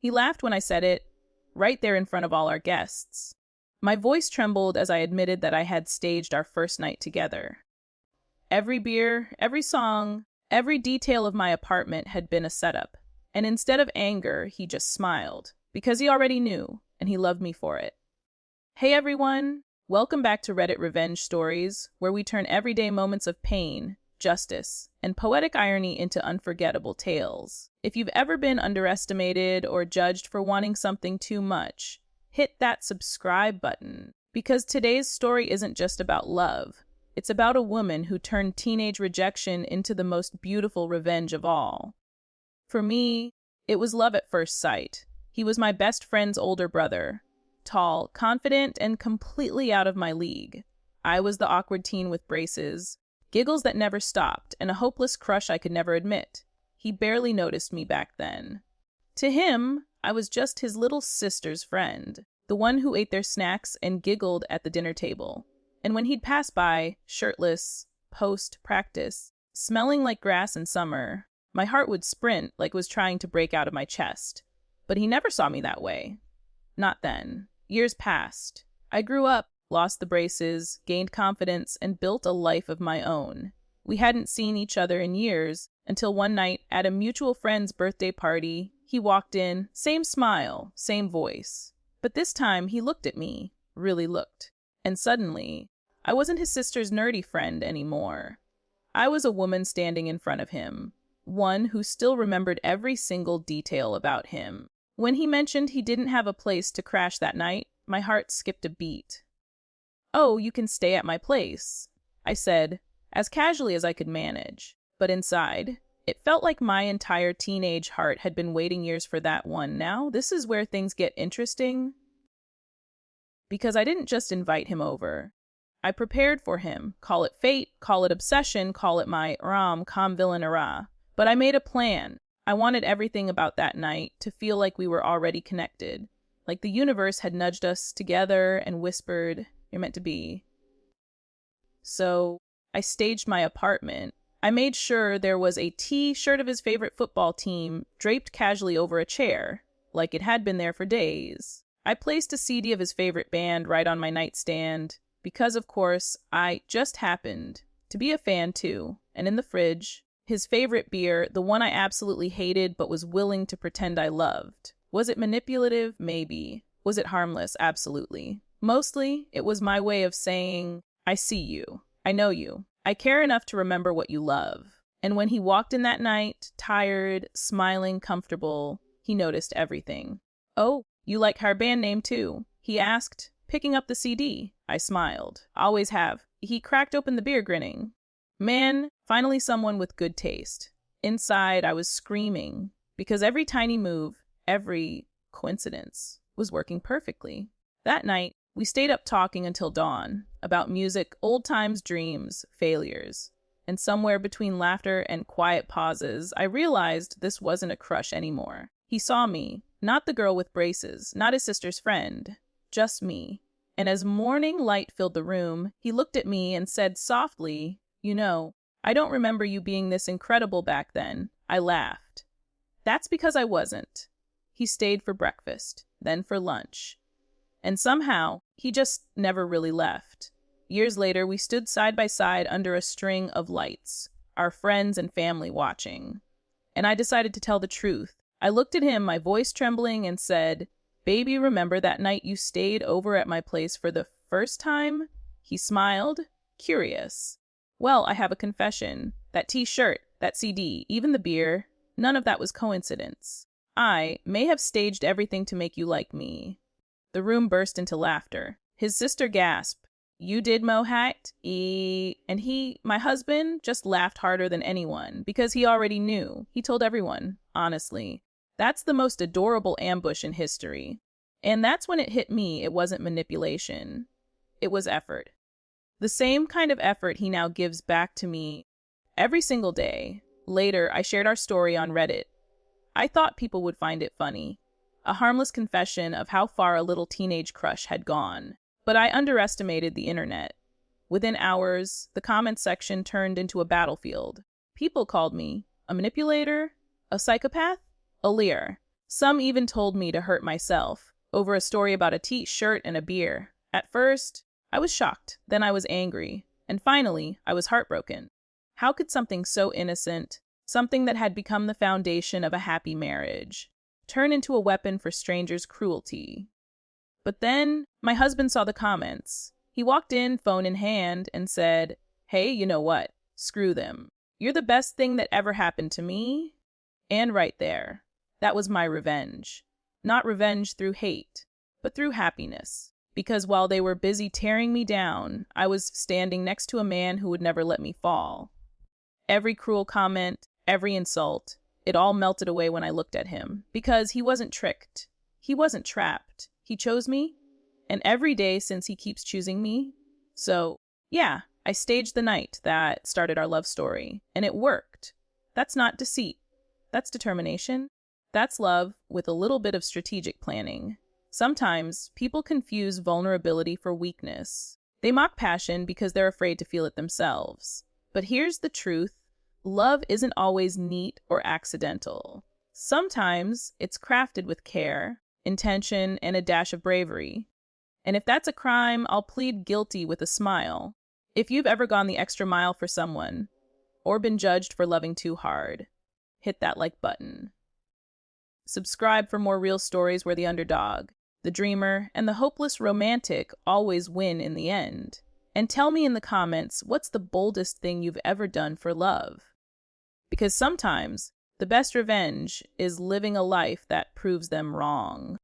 He laughed when I said it, right there in front of all our guests. My voice trembled as I admitted that I had staged our first night together. Every beer, every song, every detail of my apartment had been a setup. And instead of anger, he just smiled, because he already knew, and he loved me for it. Hey everyone, welcome back to Reddit Revenge Stories, where we turn everyday moments of pain, justice, and poetic irony into unforgettable tales. If you've ever been underestimated or judged for wanting something too much, hit that subscribe button, because today's story isn't just about love. It's about a woman who turned teenage rejection into the most beautiful revenge of all. For me, it was love at first sight. He was my best friend's older brother. Tall, confident, and completely out of my league. I was the awkward teen with braces, giggles that never stopped, and a hopeless crush I could never admit. He barely noticed me back then. To him, I was just his little sister's friend, the one who ate their snacks and giggled at the dinner table. And when he'd pass by, shirtless, post-practice, smelling like grass in summer, my heart would sprint like it was trying to break out of my chest. But he never saw me that way. Not then. Years passed. I grew up, lost the braces, gained confidence, and built a life of my own. We hadn't seen each other in years until one night at a mutual friend's birthday party, he walked in, same smile, same voice. But this time he looked at me, really looked. And suddenly, I wasn't his sister's nerdy friend anymore. I was a woman standing in front of him, one who still remembered every single detail about him. When he mentioned he didn't have a place to crash that night, my heart skipped a beat. "Oh, you can stay at my place," I said, as casually as I could manage. But inside, it felt like my entire teenage heart had been waiting years for that one. Now, this is where things get interesting. Because I didn't just invite him over. I prepared for him. Call it fate, call it obsession, call it my rom-com villainera. But I made a plan. I wanted everything about that night to feel like we were already connected. Like the universe had nudged us together and whispered, "You're meant to be." So I staged my apartment. I made sure there was a T-shirt of his favorite football team draped casually over a chair, like it had been there for days. I placed a CD of his favorite band right on my nightstand, because of course, I just happened to be a fan too. And in the fridge, his favorite beer, the one I absolutely hated but was willing to pretend I loved. Was it manipulative? Maybe. Was it harmless? Absolutely. Mostly, it was my way of saying, I see you. I know you. I care enough to remember what you love. And when he walked in that night, tired, smiling, comfortable, he noticed everything. "Oh, you like our band name too?" he asked, picking up the CD. I smiled. Always have. He cracked open the beer, grinning. Man, finally someone with good taste. Inside, I was screaming, because every tiny move, every coincidence, was working perfectly. That night, we stayed up talking until dawn, about music, old times, dreams, failures. And somewhere between laughter and quiet pauses, I realized this wasn't a crush anymore. He saw me, not the girl with braces, not his sister's friend, just me. And as morning light filled the room, he looked at me and said softly, "You know, I don't remember you being this incredible back then." I laughed. That's because I wasn't. He stayed for breakfast, then for lunch. And somehow, he just never really left. Years later, we stood side by side under a string of lights, our friends and family watching. And I decided to tell the truth. I looked at him, my voice trembling, and said, "Baby, remember that night you stayed over at my place for the first time?" He smiled, curious. "Well, I have a confession. That T-shirt, that CD, even the beer, none of that was coincidence. I may have staged everything to make you like me." The room burst into laughter. His sister gasped, "You did, Mohat?" And he, my husband, just laughed harder than anyone, because he already knew. He told everyone, honestly. That's the most adorable ambush in history. And that's when it hit me it wasn't manipulation. It was effort. The same kind of effort he now gives back to me every single day. Later, I shared our story on Reddit. I thought people would find it funny. A harmless confession of how far a little teenage crush had gone. But I underestimated the internet. Within hours, the comments section turned into a battlefield. People called me a manipulator, a psychopath, a leer. Some even told me to hurt myself over a story about a t-shirt and a beer. At first, I was shocked, then I was angry, and finally, I was heartbroken. How could something so innocent, something that had become the foundation of a happy marriage, turn into a weapon for strangers' cruelty? But then, my husband saw the comments. He walked in, phone in hand, and said, "Hey, you know what? Screw them. You're the best thing that ever happened to me." And right there, that was my revenge. Not revenge through hate, but through happiness. Because while they were busy tearing me down, I was standing next to a man who would never let me fall. Every cruel comment, every insult, it all melted away when I looked at him. Because he wasn't tricked. He wasn't trapped. He chose me, and every day since he keeps choosing me. So, yeah, I staged the night that started our love story, and it worked. That's not deceit. That's determination. That's love with a little bit of strategic planning. Sometimes people confuse vulnerability for weakness. They mock passion because they're afraid to feel it themselves. But here's the truth. Love isn't always neat or accidental. Sometimes it's crafted with care, intention, and a dash of bravery. And if that's a crime, I'll plead guilty with a smile. If you've ever gone the extra mile for someone, or been judged for loving too hard, hit that like button. Subscribe for more real stories where the underdog, the dreamer, and the hopeless romantic always win in the end. And tell me in the comments, what's the boldest thing you've ever done for love? Because sometimes the best revenge is living a life that proves them wrong.